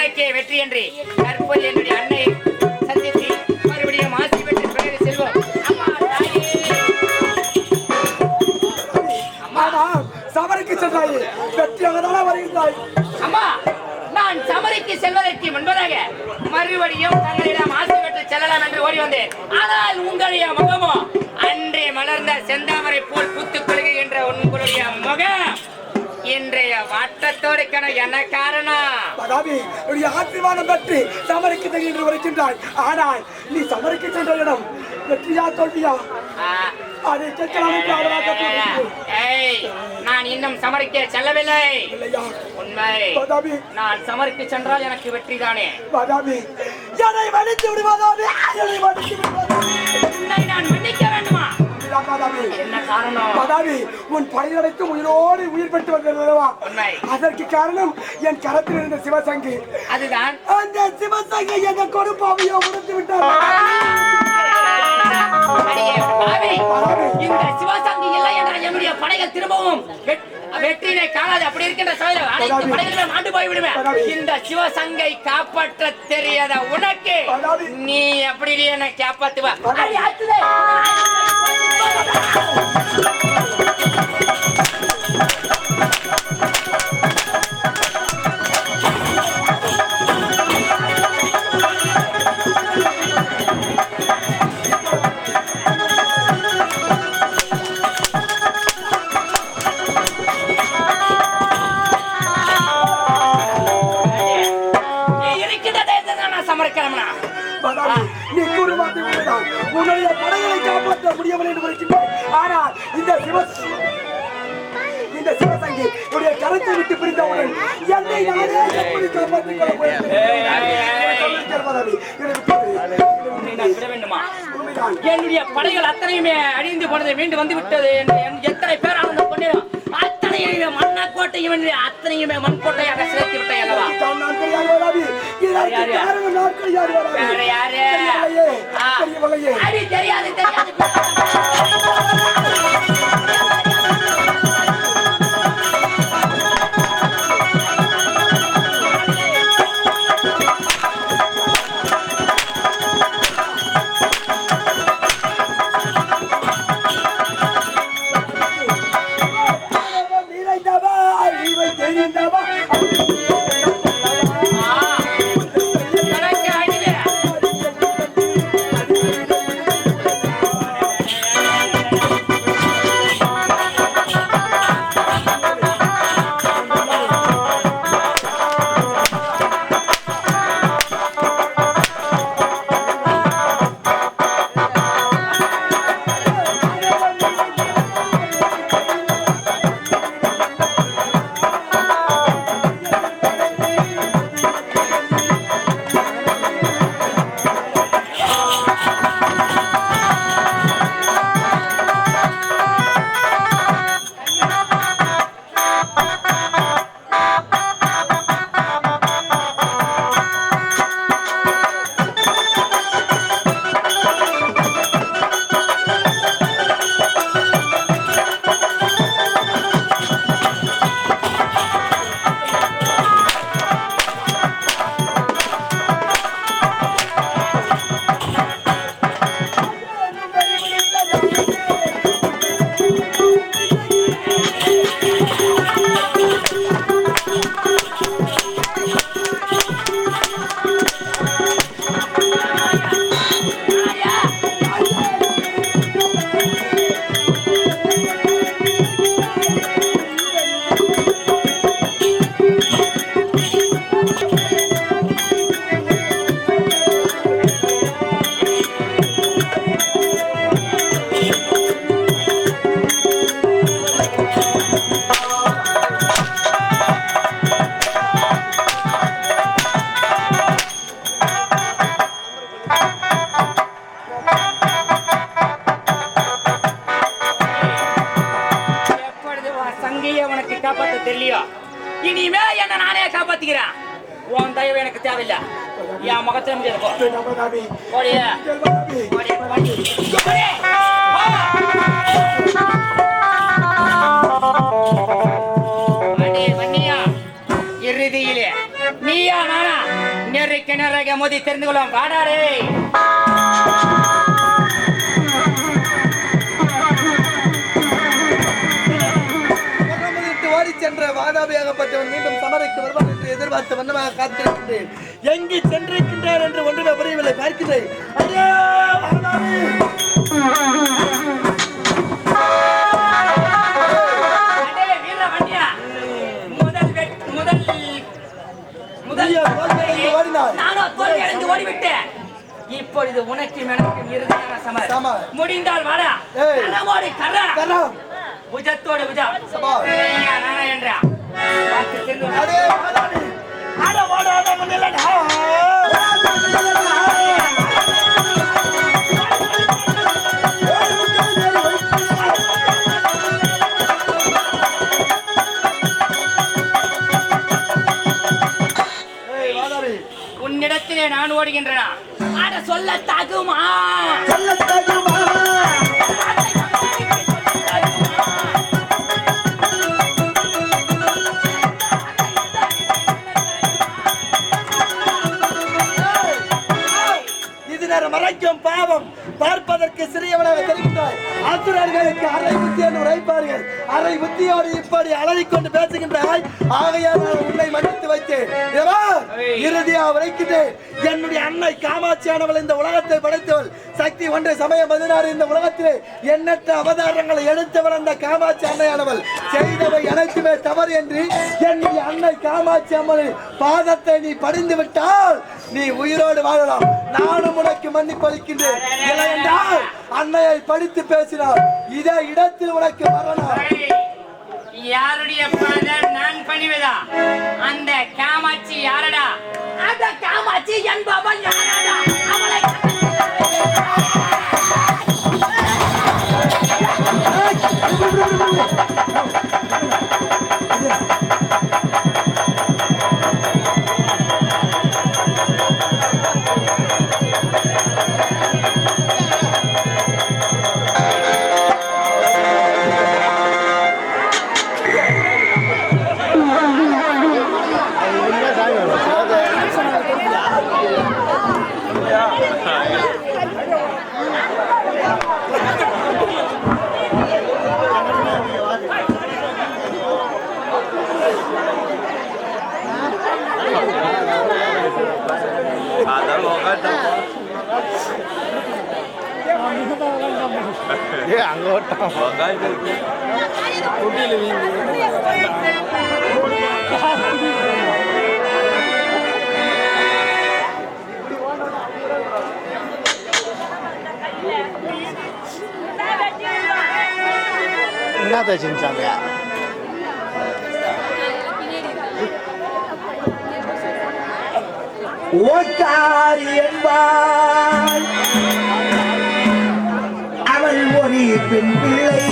உனக்கே வெற்றி என்று தற்போது என்னுடைய அன்னை சந்தித்து மறுபடியும் ஆசி பெற்று பிறகு செல்வோம். சபரிக்கு சென்றாய், வெற்றியாகதான வருகிறாய். அம்மா, நான் சபரிக்கு செல்வதற்கு முன்பதாக மறுபடியும் தங்களிடம் ஆசி பெற்று செல்லலாம் என்று ஓடி வந்தேன். ஆனால் உங்களுடைய முகமோ அன்றே மலர்ந்த செந்தாமரை போல் பூத்துக் கொள்கின்ற உங்களுடைய முகம் இன்றைய வாட்டத்தோடு என்ன காரணம்? ஆசீர்வாதம் பெற்று சமரிக்கு சென்று வருகின்றாய். ஆனால் நீ சமரிக்கு சென்ற இடம் வெற்றியா தோல்வியா அதை நான் இன்னும் சமரிக்க செல்லவில்லை. உண்மை, நான் சமரிக்கு சென்றால் எனக்கு வெற்றி தானே. நான் மன்னிக்க வேண்டுமா? என்ன காரணம்? உன் படையடைத்து உயிரோடு உயிர் பெற்று வந்தல்லவா? அதற்கு காரணம் என் கரத்தில் இருந்த சிவசங்கி. அதுதான் அந்த சிவசங்கி எங்க கொடுப்பாவையோ முடித்து விட்டார். இந்த சிவசங்கி இல்லை என்றால் என்னுடைய படைகள் திரும்பவும் வெற்றியை காணாது. அப்படி இருக்கின்ற சோழர் அனைத்து படைகளும் ஆண்டு போய்விடுவேன். இந்த சிவசங்கை காப்பாற்ற தெரியாத உனக்கு நீ எப்படி என்ன காப்பாத்துவ? நீ கூறுவாதி உன்னுடைய படைகளை காப்பாற்ற முடியவில்லை என்று வருகின்றாய். ஆனால் இந்த சிவசங்கி உடைய கரத்தை விட்டு பிரிந்தவுடன் என்னை நானே எப்படி காப்பாற்றிக் கொள்ள என்னுடைய படைகள் அத்தனையுமே அழிந்து போனதை மீண்டு வந்து விட்டது என்று எத்தனை பேர் ஆனந்தம் கொண்டிடும். அத்தனையுமே மண்ணாக்கோட்டையும் அத்தனையுமே மண்கோட்டையாக சேர்த்து விட்டேன் அல்லவா? தெரியாது தெரியாது. இனிமே என்ன நானே காப்பாத்திக்கிறேன். உன் தயவு எனக்கு தேவையில்லை. என் முகத்தை இறுதியிலே நீயா நானா வாங்க மோதி தெரிந்து கொள்ளும் வாடாடே. ஓடி சென்ற வாதாபியாகப்பட்டவன் மீண்டும் சமரைக்கு வருவான் என்று எதிர்பார்த்த வண்ணமாக காத்திருக்கின்றேன். எங்கு சென்றிருக்கின்றார் என்று ஒன்றுமே புரியவில்லை. பார்க்கிறேன். இப்பொழுது உனக்கு எனக்கும் இறுதியான சமர். முடிந்தால் வாடா. புஜத்தோடு புஜா என்றா உன்னிடத்திலே நான் ஓடுகின்றனா? ஆட சொல்ல தகுமா? சொல்ல தகுமா? மறைக்கும் பாவம் பார்ப்பதற்கு சிறியவனாக தெரிகின்றாய். அசுரர்களுக்கு அரை புத்தி என்று உரைப்பார்கள். அரை புத்தியோடு இப்படி அலறிக்கொண்டு பேசுகின்றாய். ஆகையால் நான் உன்னை மன்னித்து வைத்தேன். இறுதியாக உரைக்கின்றேன். என்னுடைய அன்னை காமாட்சியானவள் இந்த உலகத்தை படைத்தவள். சக்தி ஒன்றை சமயம் 16 இந்த உலகத்திலே எண்ணற்ற அவதாரங்களை எடுத்தவள் அந்த காமாட்சி அன்னையானவள். செய்தவை அனைத்துமே தவறு என்று என்னுடைய அன்னை காமாட்சி அம்மனின் பாதத்தை நீ படிந்து விட்டால் நீ உயிரோடு வாழலாம். நானும் உனக்கு மன்னிப்பு அளிக்கின்றேன். என்றால் அன்னையை படித்து பேசினார். இதே இடத்தில் உனக்கு மரணம். யாருடைய பாதம் நான் பணிவதா? அந்த காமாட்சி யாரடா? அந்த காமாட்சி என்பவன் யாரடா? அவளை என்னத்தை செஞ்சாங்க? ஓட்டாரி என்பாள் அவள் ஒரு பெண் பிள்ளை.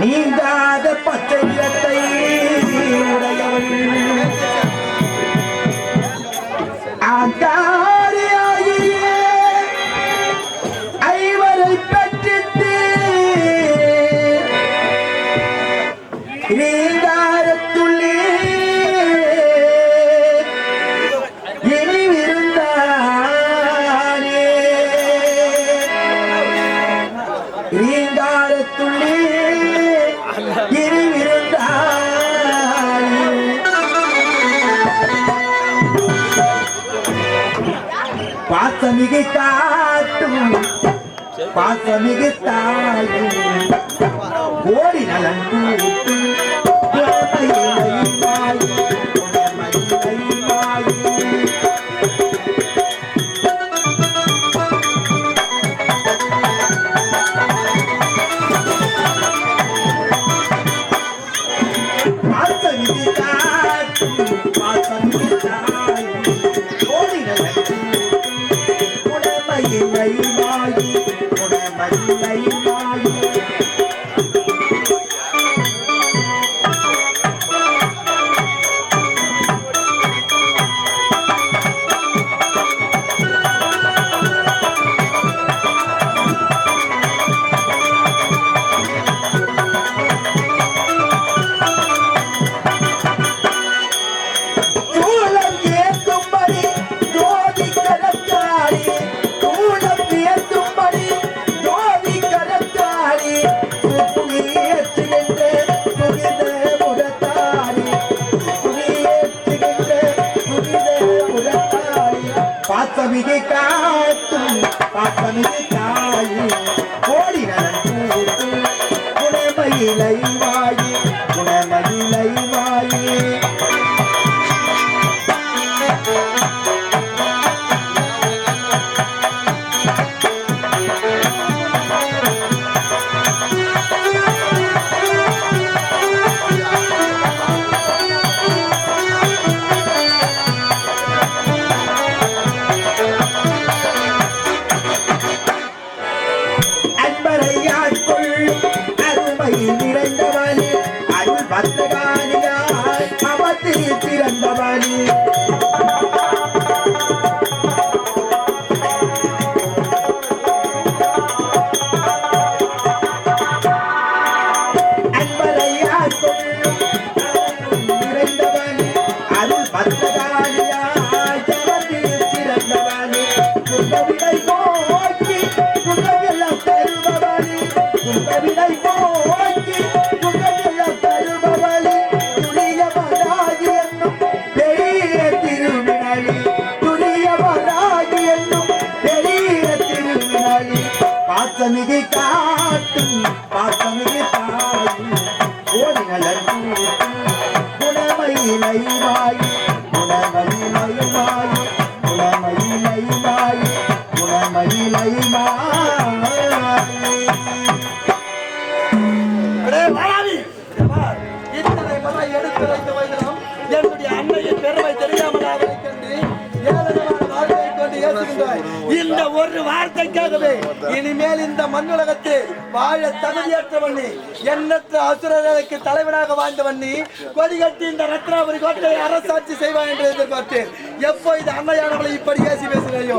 நீங்காத பச்சை நிறத்தை உடையவள். ஐவரை பெற்றிட்டு நீங்காரத்துள்ளே இனி விருந்தானே. நீங்காரத்துள்ளே இனி விருந்தானே. பாசமிகை காட்டும் பாசமிகு தாயும் ஓடி நலன் கூட்டு பாசமிகை காட்டும் பாசமிகை தாயி கோடி நலன் கூட்டும் குணமயிலை வாயி குணமயிலை வாயி நிறைந்தவனே அருள் பக்தகானியாய் அவத்தில் பிறந்தவனே அன்பரையாய் கொள்ளும் நிறைந்தவனே அருள் பக்தகானியாய் அவத்தில் பிறந்தவனே கும்பவிடை போக்கி கும்பவெல்லாம் தருபவனே கும்பவிடை போக்கி கும்பவெல்லாம் தருபவனே துரியவராகி என்னும் பெரிய திருவிழி துரியவராகி என்னும் பெரிய திருவிழி பாசமிகை காட்டும் பாசமிகை தாயும் கோடி நலன் கூட்டும் குணமயிலை வாயி குணமயிலை வாயி குணமயிலை வாயி குணமயிலை வாயி அடே வாராவி! பார், இத்தனை முறை எடுத்துரைத்த வயதிலும் என்னுடைய அன்னையின் பெருமை தெரியாமலாக இருக்கின்ற ஏளனமான வார்த்தையை கொண்டு ஏசுகின்றாய். இந்த ஒரு வார்த்தைக்காகவே இனிமேல் இந்த மண்ணுலகத்தில் வாழ தகுதியற்றவன் நீ, எண்ணற்ற அசுரர்களுக்கு தலைவனாக வாழ்ந்தவன் நீ, கொடிகட்டி இந்த ரத்னாபுரி கோட்டையை அரசாட்சி செய்வாய் என்று எதிர்பார்த்தேன். எப்போ இது அன்னையானவளை இப்படி ஏசி பேசினாயோ,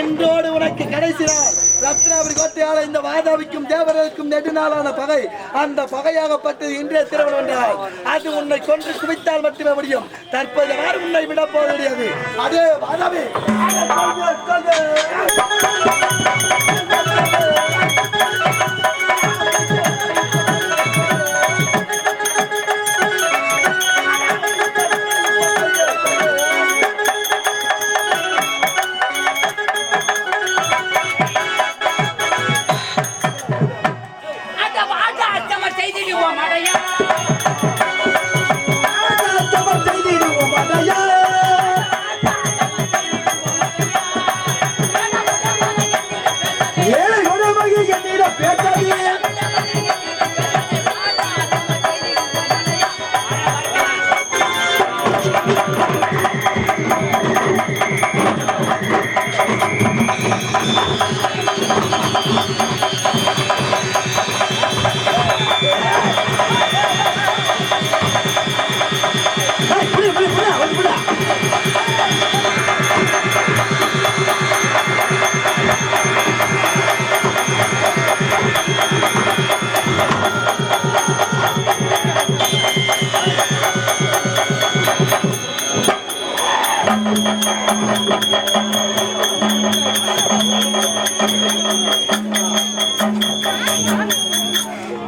இன்றோடு உனக்கு கடைசி நாள். ரத்னாபுரி கோட்டையால இந்த வாதாவிக்கும் தேவர்களுக்கும் நெடுநாளான பகை, அந்த பகையாகப்பட்டது இன்றைய திருமணம் என்றால் அது உன்னை கொன்று குவித்தால் மட்டுமே முடியும். தற்போது யாரும் உன்னை விட போக முடியாது. அதே வாதாவி அந்த வாட்டா அச்சம செய்திடுவோம் அடையா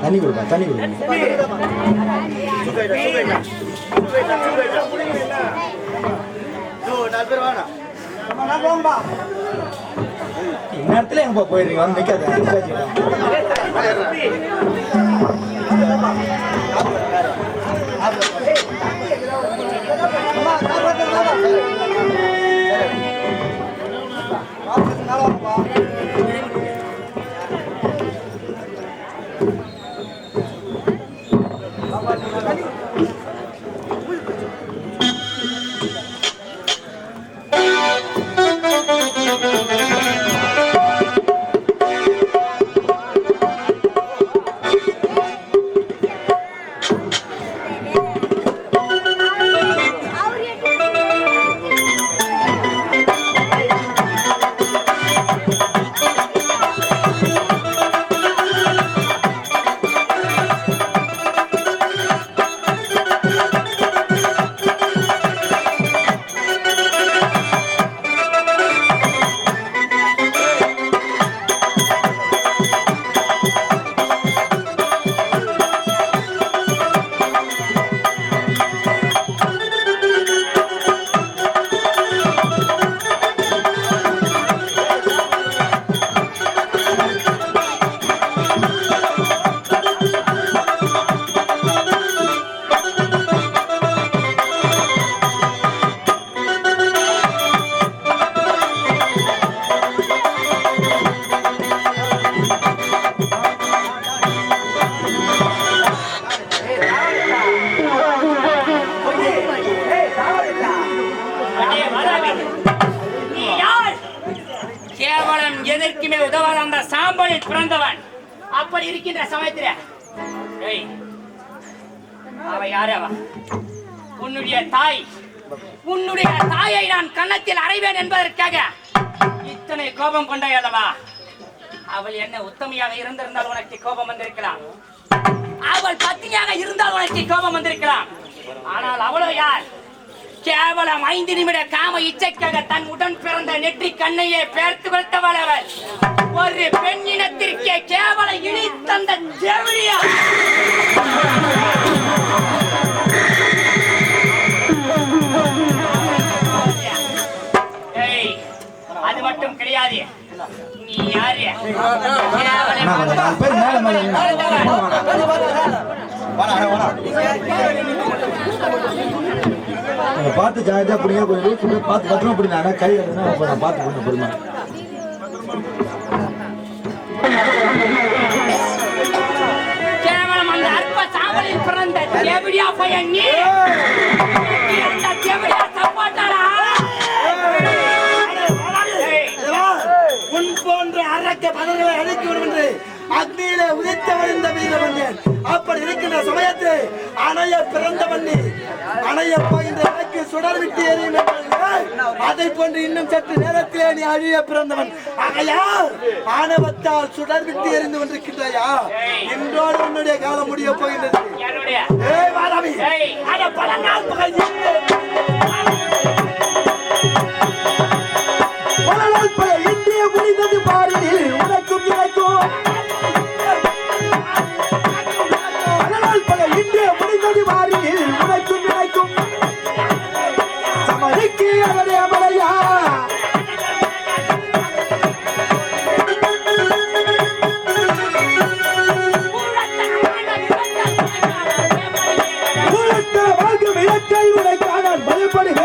தண்ணி கொடுப்பா தண்ணி கொடுப்பா இந்நேரத்துல எங்க போயிருக்கீங்க வந்து நிக்காது கேவலம் எதற்குமே உதவாத அந்த சாம்பலில் பிறந்தவன். அப்படி இருக்கின்ற சமயத்தில் அவ யாரு? அவ உன்னுடைய தாய். உன்னுடைய தாயை நான் கன்னத்தில் அறைவேன் என்பதற்காக இத்தனை கோபம் கொண்டாய் அல்லவா? அவள் என்ன உத்தமையாக இருந்திருந்தால் உனக்கு கோபம் வந்திருக்கலாம். அவள் பத்தினியாக இருந்தால் உனக்கு கோபம் வந்திருக்கலாம். ஆனால் அவளோ யார்? கேவலம் 5 நிமிட காம இச்சைக்காக தன் உடன் பிறந்த நெற்றி கண்ணையே பேர்த்து வைத்தவள் அவள். ஒரு பெண் இனத்திற்கே கேவல இனி தந்த தேவடியா. அது மட்டும் கிடையாது. நீ யாரு? பார்த்து ஜாலியா பிடிங்க, கொஞ்சம் பார்த்து பத்திரமா பிடிங்க. கை பார்த்து கொஞ்சம் பொறுமா. கேவலம் அந்த அற்ப சாம்பலில் பிறந்த தேவடியா பையன் நீ. அந்த தேவடியா சப்பாட்டாரா? உன் போன்ற அரக்க பதங்களை அழைக்க விடும் என்று அக்னியிலே உதித்தவன் இந்த வீரமன்னன். அப்படி இருக்கின்ற சமயத்தில் அணைய பிறந்தவன் நீ. அணைய போகின்ற எனக்கு சுடர் விட்டு எறியும் அதை போன்று இன்னும் சற்று நேரத்திலே நீ அழிய பிறந்தவன். ஆகையால் ஆணவத்தால் சுடர் விட்டு எறிந்து கொண்டிருக்கின்றாயா? இன்றோடு உன்னுடைய காலம் முடிய போகின்றது. முடிந்தது பாரில் உனக்கும் இணைக்கும். பல இன்றே முடிந்தது பாரில் உனக்கும் இணைக்கும். சமரிக்கு அவரே மலையா வாழ்க்கும் இலக்கை உனை காண பயப்படுகிறா.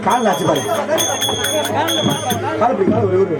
கால் ஆச்சு பாரு. கால் பிடி, கால் ஒரு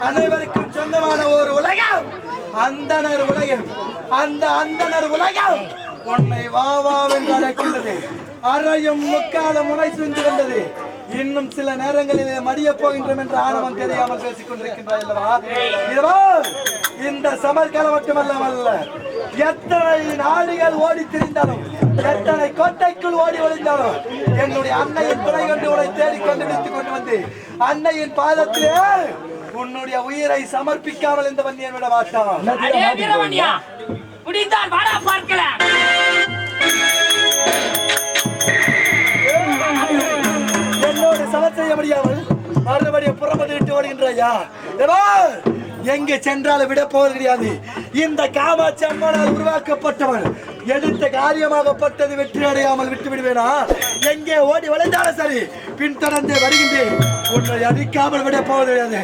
அனைவருக்கும் சொந்தமான ஒரு உலகம் அந்தனர் உலகம். அந்த அந்தனர் உலகம் உன்னை வாவாவென்று அழைக்கின்றது. அறையும் முக்காலம் முனை சுந்து வந்தது. இன்னும் சில நேரங்களிலே மடிய போகின்றோம் என்று ஆணவம் தெரியாமல் பேசிக் கொண்டிருக்கின்றாய் அல்லவா? இந்த சமர்காலம் மட்டுமல்ல, எத்தனை நாடுகள் ஓடி திரிந்தாலும், எத்தனை கோட்டைக்குள் ஓடி ஒளிந்தாலும், என்னுடைய அன்னையின் துணை கொண்டு உன்னை தேடிக்கொண்டு விடுத்துக் கொண்டு வந்து அன்னையின் பாதத்திலே உன்னுடைய உயிரை சமர்ப்பிக்காமல் இந்த வன்னியன் விட மாட்டான். முடிந்தால் வாடா பார்க்கலாம். மறுபடியும் புறப்பட்டு விட்டு ஓடுகின்றாயா? எங்கே சென்றாலும் விட போவது கிடையாது. இந்த காமாட்சி அம்மனால் உருவாக்கப்பட்டவன் எடுத்த காரியமாகப்பட்டது வெற்றி அடையாமல் விட்டு விடுவேனா? எங்கே ஓடி வளைந்தாலும் சரி பின்தொடர்ந்து வருகின்றேன். உன்னை அடிக்காமல் விட போவது கிடையாது.